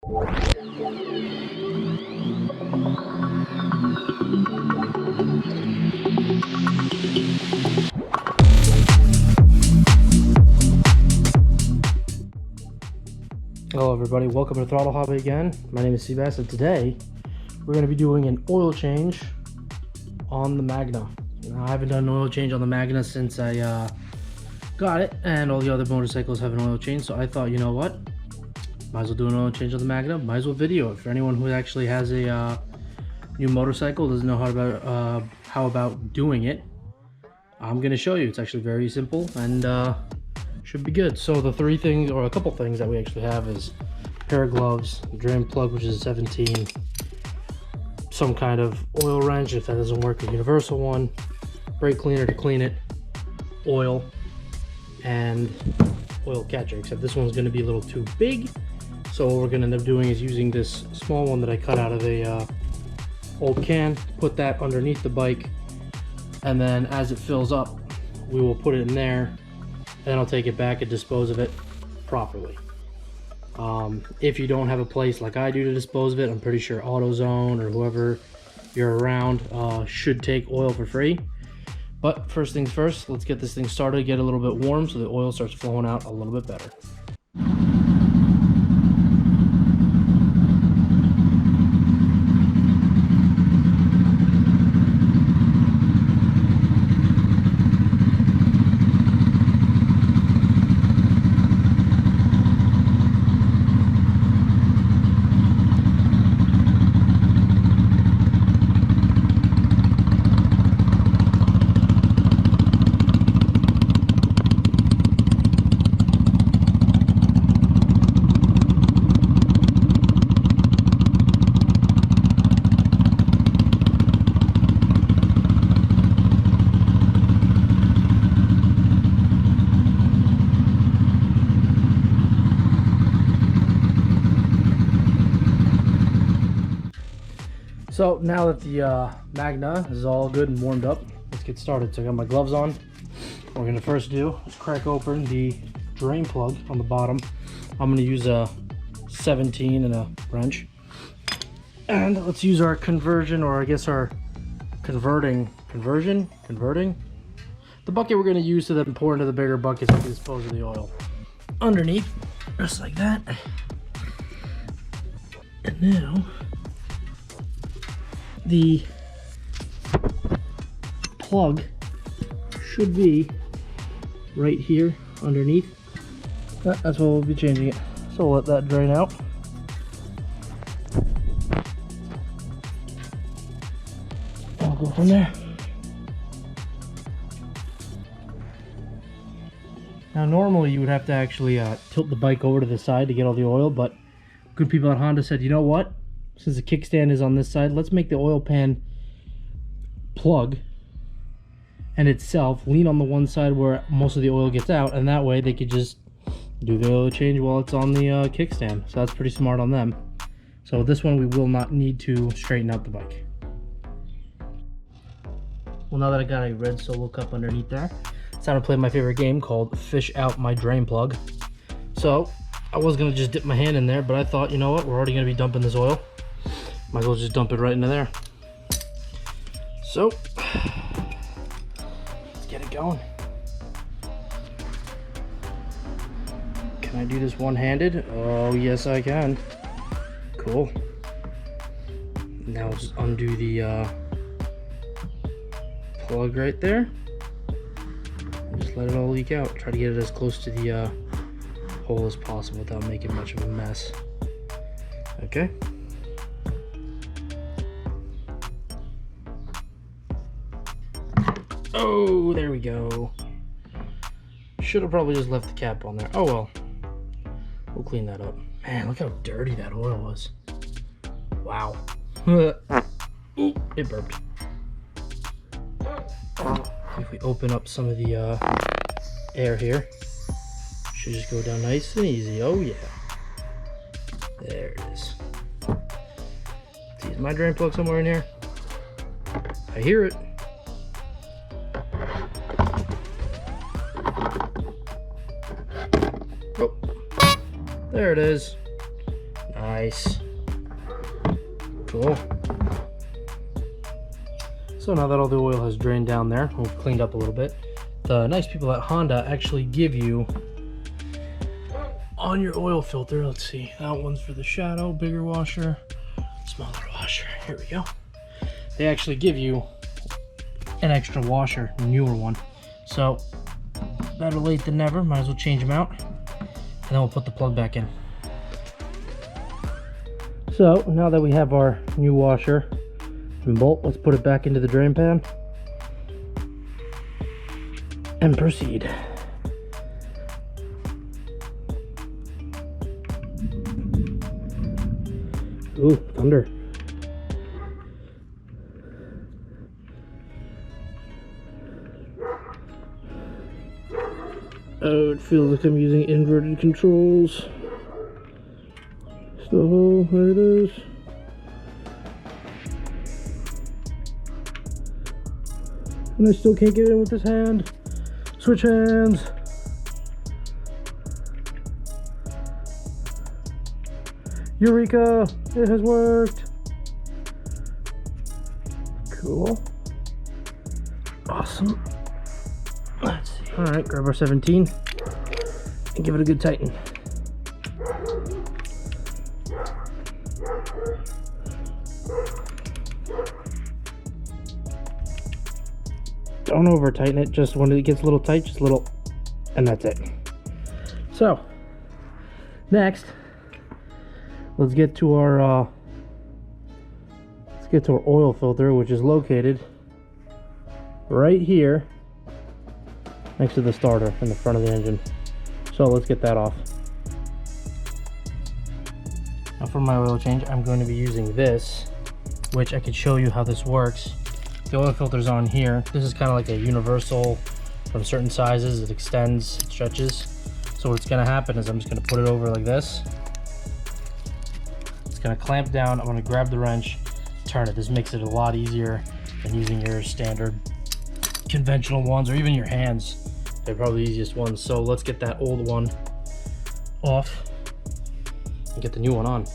Hello everybody, welcome to Throttle Hobby again. My name is Seabass, and today we're going to be doing an oil change on the Magna. Now, I haven't done an oil change on the Magna since I got it, and all the other motorcycles have an oil change, so I thought, you know what, might as well do an oil change on the Magna, might as well video it. For anyone who actually has a new motorcycle, doesn't know how about doing it, I'm going to show you. It's actually very simple and should be good. So the three things, or a couple things that we actually have, is a pair of gloves, a drain plug, which is a 17, some kind of oil wrench if that doesn't work, a universal one, brake cleaner to clean it, oil, and oil catcher, except this one's going to be a little too big. So what we're going to end up doing is using this small one that I cut out of a old can, put that underneath the bike, and then as it fills up, we will put it in there. Then I'll take it back and dispose of it properly. If you don't have a place like I do to dispose of it, I'm pretty sure AutoZone or whoever you're around should take oil for free. But first things first, let's get this thing started, get a little bit warm so the oil starts flowing out a little bit better. So now that the Magna is all good and warmed up, let's get started. So I got my gloves on. What we're gonna first do is crack open the drain plug on the bottom. I'm gonna use a 17 and a wrench. And let's use our conversion, or I guess our converting. The bucket we're gonna use to then pour into the bigger bucket so we can dispose of the oil. Underneath, just like that. And now, the plug should be right here underneath. That's what we'll be changing it. So we'll let that drain out. I'll go from there. Now normally you would have to actually tilt the bike over to the side to get all the oil, but good people at Honda said, you know what? Since the kickstand is on this side, let's make the oil pan plug and itself lean on the one side where most of the oil gets out, and that way they could just do the oil change while it's on the kickstand. So that's pretty smart on them. So this one we will not need to straighten out the bike. Well, now that I got a red Solo cup underneath there, it's time to play my favorite game called Fish Out My Drain Plug. So I was gonna just dip my hand in there, but I thought, you know what, we're already gonna be dumping this oil. Might as well just dump it right into there. So, let's get it going. Can I do this one-handed? Oh, yes I can. Cool. Now just undo the plug right there. And just let it all leak out. Try to get it as close to the hole as possible without making much of a mess. Okay. Oh, there we go. Should have probably just left the cap on there. Oh well. We'll clean that up. Man, look how dirty that oil was. Wow. Ooh, it burped. If we open up some of the air here, should just go down nice and easy. Oh yeah. There it is. See, is my drain plug somewhere in here? I hear it. Oh, there it is. Nice. Cool. So now that all the oil has drained down there, we've cleaned up a little bit, the nice people at Honda actually give you on your oil filter, let's see, that one's for the shadow, bigger washer, smaller washer, here we go. They actually give you an extra washer, newer one. So better late than never, might as well change them out, and then we'll put the plug back in. So now that we have our new washer and bolt, let's put it back into the drain pan and proceed. Ooh, thunder. Oh, it feels like I'm using inverted controls. So, there it is. And I still can't get in with this hand. Switch hands. Eureka! It has worked. Cool. Awesome. Let's see. Alright, grab our 17 and give it a good tighten. Don't over tighten it, just when it gets a little tight, just a little, and that's it. So, next, let's get to our oil filter, which is located right here next to the starter in the front of the engine. So let's get that off. Now for my oil change, I'm going to be using this, which I could show you how this works. The oil filter's on here. This is kind of like a universal from certain sizes. It extends, it stretches. So what's going to happen is I'm just going to put it over like this. It's going to clamp down. I'm going to grab the wrench, turn it. This makes it a lot easier than using your standard conventional ones, or even your hands. They're probably the easiest ones. So let's get that old one off and get the new one on.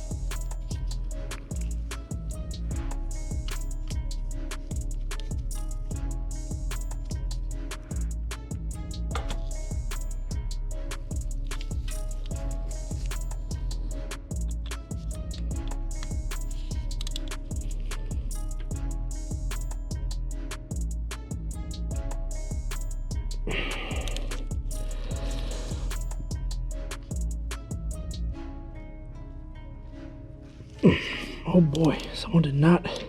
Oh boy, someone did not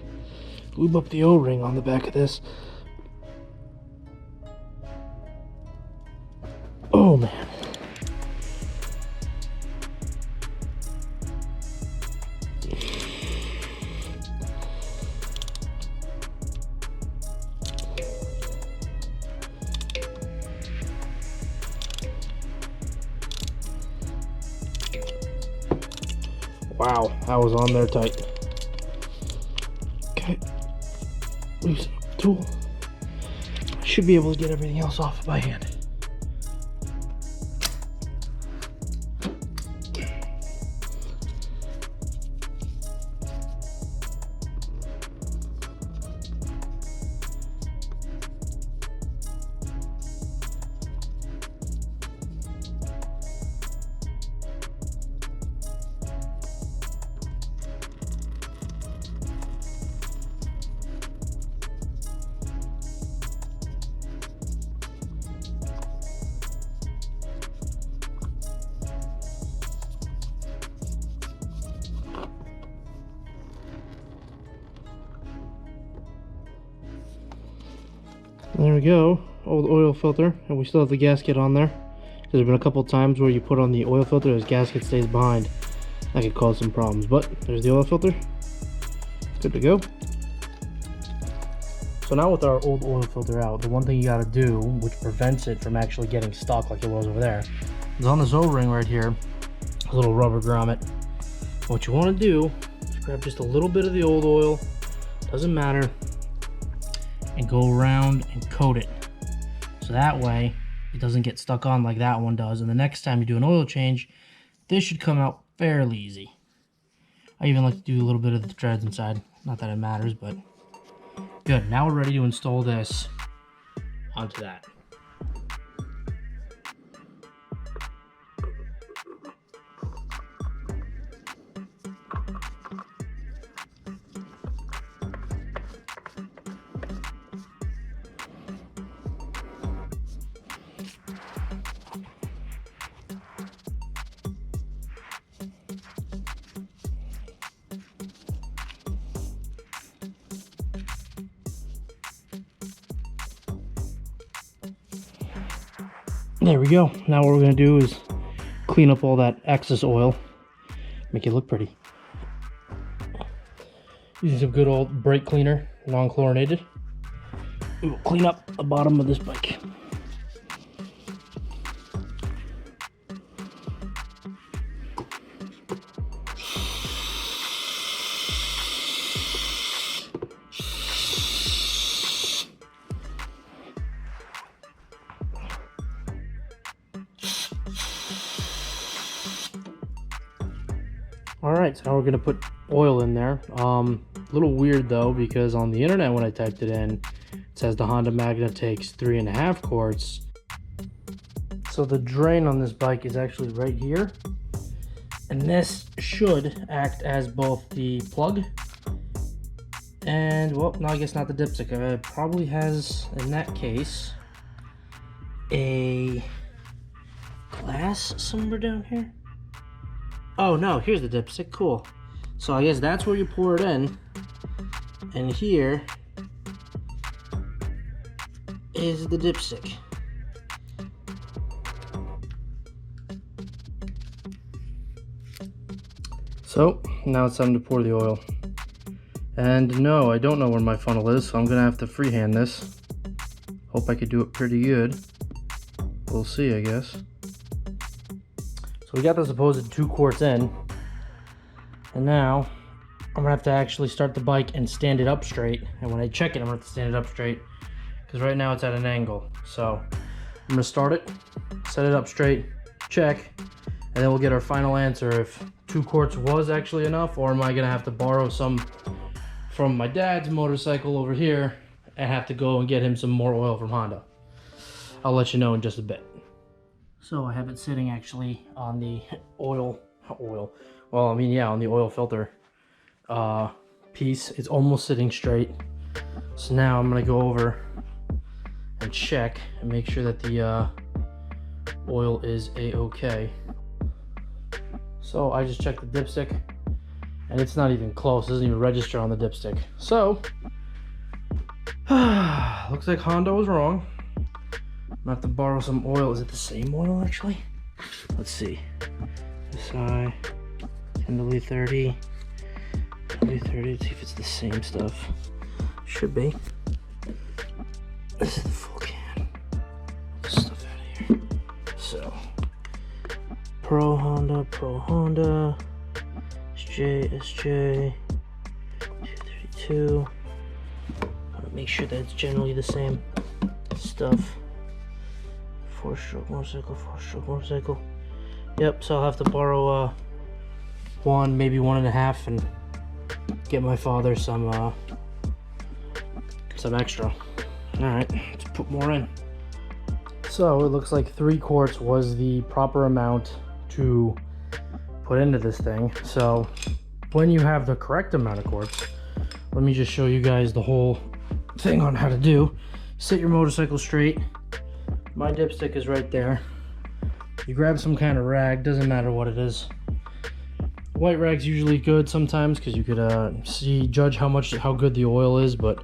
lube up the O-ring on the back of this. Oh man. Wow, that was on there tight. Okay, loosen up the tool. I should be able to get everything else off by hand. There we go, old oil filter, and we still have the gasket on there. There's been a couple times where you put on the oil filter, this gasket stays behind. That could cause some problems, but there's the oil filter. Good to go. So now with our old oil filter out, the one thing you gotta do, which prevents it from actually getting stuck like it was over there, is on this O-ring right here, a little rubber grommet. What you wanna do is grab just a little bit of the old oil, doesn't matter, and go around and coat it. So that way it doesn't get stuck on like that one does. And the next time you do an oil change, this should come out fairly easy. I even like to do a little bit of the treads inside. Not that it matters, but good. Now we're ready to install this onto that. There we go. Now what we're going to do is clean up all that excess oil, make it look pretty. Using some good old brake cleaner, non-chlorinated. We will clean up the bottom of this bike. Alright, so now we're going to put oil in there. A little weird though, because on the internet when I typed it in, it says the Honda Magna takes 3.5 quarts. So the drain on this bike is actually right here. And this should act as both the plug and, well, no, I guess not the dipstick. It probably has, in that case, a glass somewhere down here. Oh no, here's the dipstick, cool. So I guess that's where you pour it in. And here is the dipstick. So now it's time to pour the oil. And no, I don't know where my funnel is, so I'm gonna have to freehand this. Hope I could do it pretty good. We'll see, I guess. So we got the supposed 2 quarts in, and now I'm gonna have to actually start the bike and stand it up straight. And when I check it, I'm gonna have to stand it up straight because right now it's at an angle. So I'm gonna start it, set it up straight, check, and then we'll get our final answer if 2 quarts was actually enough, or am I gonna have to borrow some from my dad's motorcycle over here and have to go and get him some more oil from Honda. I'll let you know in just a bit. So I have it sitting actually on the on the oil filter piece. It's almost sitting straight. So now I'm gonna go over and check and make sure that the oil is a-okay. So I just checked the dipstick and it's not even close. It doesn't even register on the dipstick. So looks like Honda was wrong. I'm gonna have to borrow some oil. Is it the same oil actually? Let's see. SI, Tenderly 30, Let's see if it's the same stuff. Should be. This is the full can. Get this stuff out of here. So, Pro Honda, SJ, 232. Make sure that it's generally the same stuff. 4-stroke motorcycle. Yep, so I'll have to borrow one, maybe 1.5, and get my father some extra. Alright, let's put more in. So it looks like 3 quarts was the proper amount to put into this thing. So when you have the correct amount of quarts, let me just show you guys the whole thing on how to do. Sit your motorcycle straight. My dipstick is right there. You grab some kind of rag, doesn't matter what it is. White rag's usually good sometimes because you could judge how good the oil is, but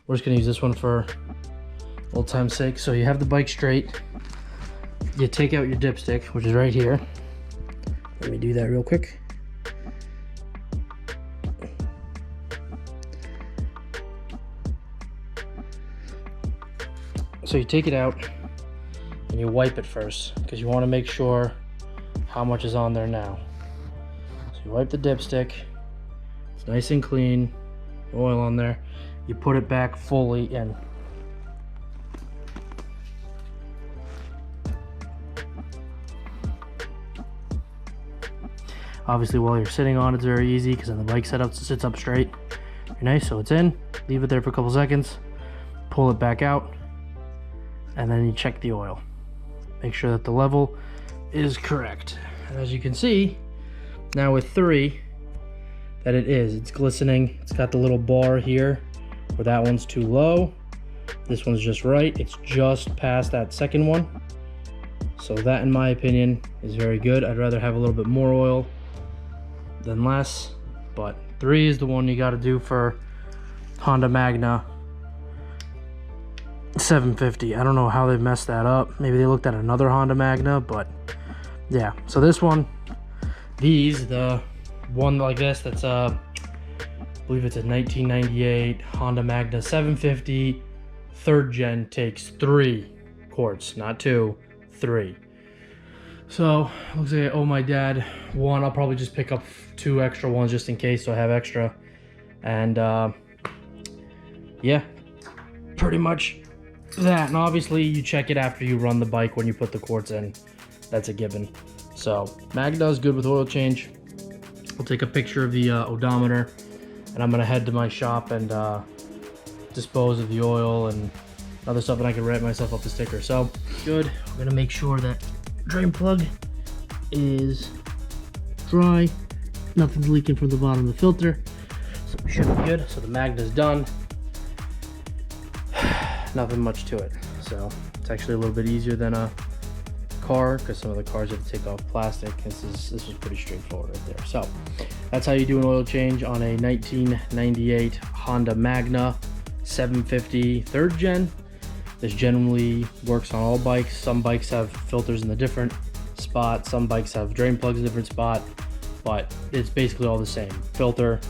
we're just gonna use this one for old time's sake. So you have the bike straight. You take out your dipstick, which is right here. Let me do that real quick. So you take it out and you wipe it first because you want to make sure how much is on there now. So you wipe the dipstick, it's nice and clean, oil on there. You put it back fully in. Obviously, while you're sitting on it, it's very easy because then the bike sits up straight. Very nice. So it's in. Leave it there for a couple seconds. Pull it back out, and then you check the oil. Make sure that the level is correct. And as you can see, now with 3, that it's glistening. It's got the little bar here where that one's too low. This one's just right. It's just past that second one. So that, in my opinion, is very good. I'd rather have a little bit more oil than less, but 3 is the one you got to do for Honda Magna 750. I don't know how they messed that up. Maybe they looked at another Honda Magna, but yeah. So this one, the one like this, that's I believe it's a 1998 Honda Magna 750 3rd gen, takes 3 quarts, not 2, 3. So looks like I owe my dad 1. I'll probably just pick up 2 extra ones just in case, so I have extra. And yeah, pretty much that. And obviously you check it after you run the bike when you put the quarts in. That's a given. So Magna is good with oil change. I'll take a picture of the odometer, and I'm gonna head to my shop and dispose of the oil and other stuff, and I can write myself up the sticker. So good. I'm gonna make sure that drain plug is dry, nothing's leaking from the bottom of the filter, so we should be good. So the Magna's done. Nothing much to it. So it's actually a little bit easier than a car, because some of the cars have to take off plastic. This was pretty straightforward right there. So that's how you do an oil change on a 1998 Honda Magna 750 3rd gen. This generally works on all bikes. Some bikes have filters in a different spot, some bikes have drain plugs in a different spot, but it's basically all the same, filter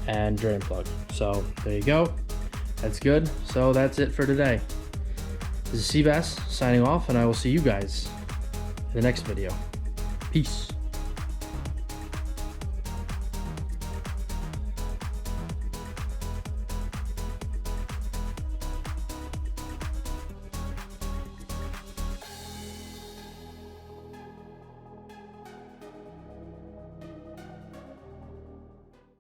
and drain plug. So there you go. That's good. So that's it for today. This is Seabass signing off, and I will see you guys in the next video. Peace.